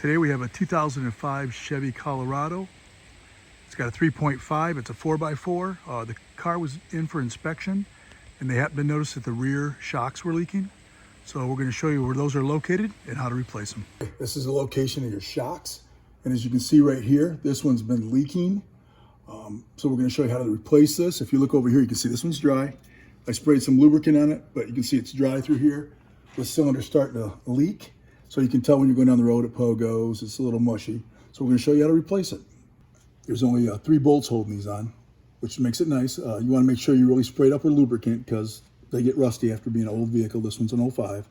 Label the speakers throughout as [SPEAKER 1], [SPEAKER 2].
[SPEAKER 1] Today we have a 2005 Chevy Colorado. It's got a 3.5, it's a 4x4. The car was in for inspection and they happened to notice that the rear shocks were leaking. So we're going to show you where those are located and how to replace them. This is the location of your shocks. And as you can see right here, this one's been leaking. So we're going to show you how to replace this. If you look over here, you can see this one's dry. I sprayed some lubricant on it, but you can see it's dry through here. The cylinder's starting to leak. So you can tell when you're going down the road at pogos, it's a little mushy. So we're going to show you how to replace it. There's only 3 bolts holding these on, which makes it nice. You want to make sure you really spray it up with lubricant because they get rusty after being an old vehicle. This one's an 05.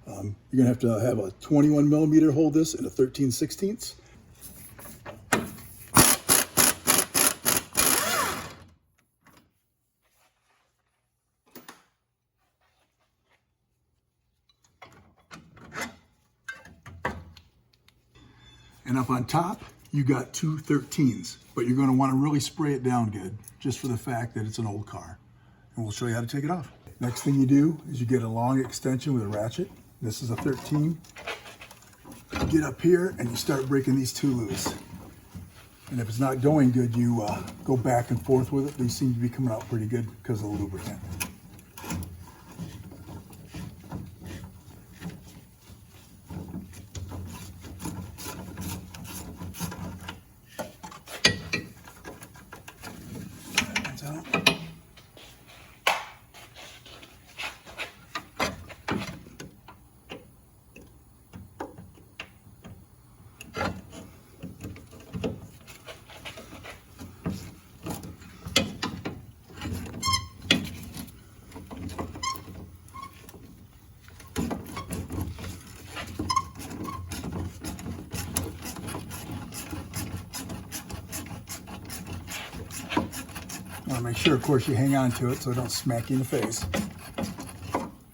[SPEAKER 1] You're going to have a 21 millimeter hold this and a 13/16. And up on top, you got 2 13s, but you're going to want to really spray it down good, just for the fact that it's an old car. And we'll show you how to take it off. Next thing you do is you get a long extension with a ratchet. This is a 13. You get up here and you start breaking these 2 loose. And if it's not going good, you go back and forth with it. These seem to be coming out pretty good because of the lubricant. Want to make sure, of course, you hang on to it so it don't smack you in the face.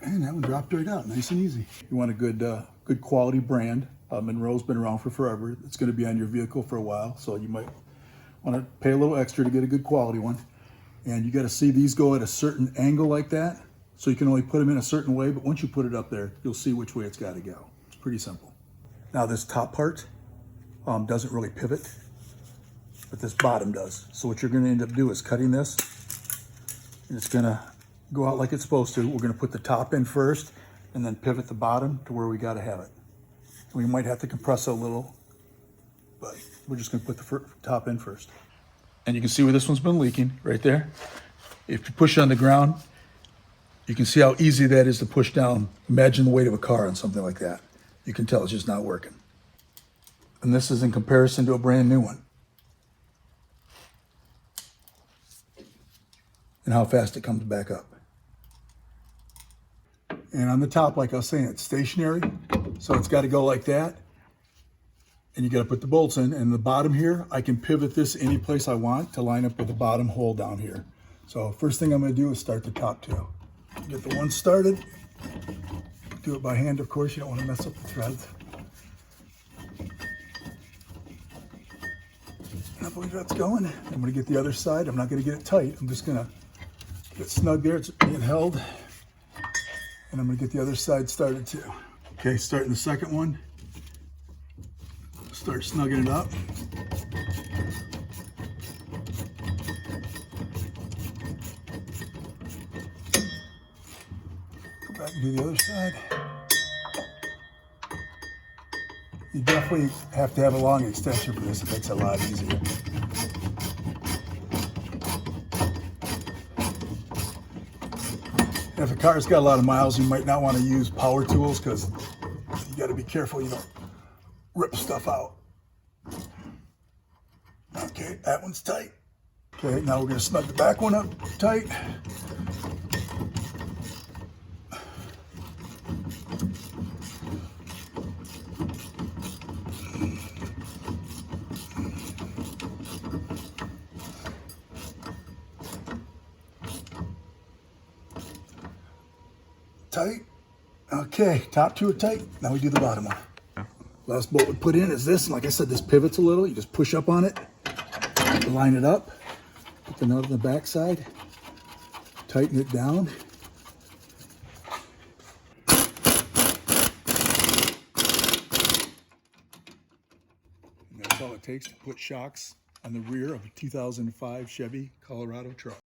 [SPEAKER 1] And that one dropped right out, nice and easy. You want a good quality brand. Monroe's been around for forever. It's going to be on your vehicle for a while, so you might want to pay a little extra to get a good quality one. And you got to see these go at a certain angle like that, so you can only put them in a certain way, but once you put it up there, you'll see which way it's got to go. It's pretty simple. Now this top part doesn't really pivot, but this bottom does. So what you're going to end up doing is cutting this, and it's going to go out like it's supposed to. We're going to put the top in first and then pivot the bottom to where we got to have it. We might have to compress it a little, but we're just going to put the top in first. And you can see where this one's been leaking right there. If you push it on the ground, you can see how easy that is to push down. Imagine the weight of a car on something like that. You can tell it's just not working. And this is in comparison to a brand new one. And how fast it comes back up. And on the top, like I was saying, it's stationary, so it's got to go like that. And you got to put the bolts in. And the bottom here, I can pivot this any place I want to line up with the bottom hole down here. So first thing I'm going to do is start the top 2. Get the one started. Do it by hand, of course. You don't want to mess up the threads. And I believe that's going. I'm going to get the other side. I'm not going to get it tight. I'm just going to get snug there. It's being held. And I'm going to get the other side started too. Okay, starting the second one. Start snugging it up. Go back and do the other side. You definitely have to have a long extension for this. It makes it a lot easier. If a car's got a lot of miles, you might not want to use power tools because you got to be careful you don't rip stuff out. Okay, that one's tight. Okay, now we're going to snug the back one up tight. Tight. Okay, top 2 are tight. Now we do the bottom one. Last bolt we put in is this. And like I said, this pivots a little. You just push up on it, line it up, put the nut on the back side, tighten it down. That's all it takes to put shocks on the rear of a 2005 Chevy Colorado truck.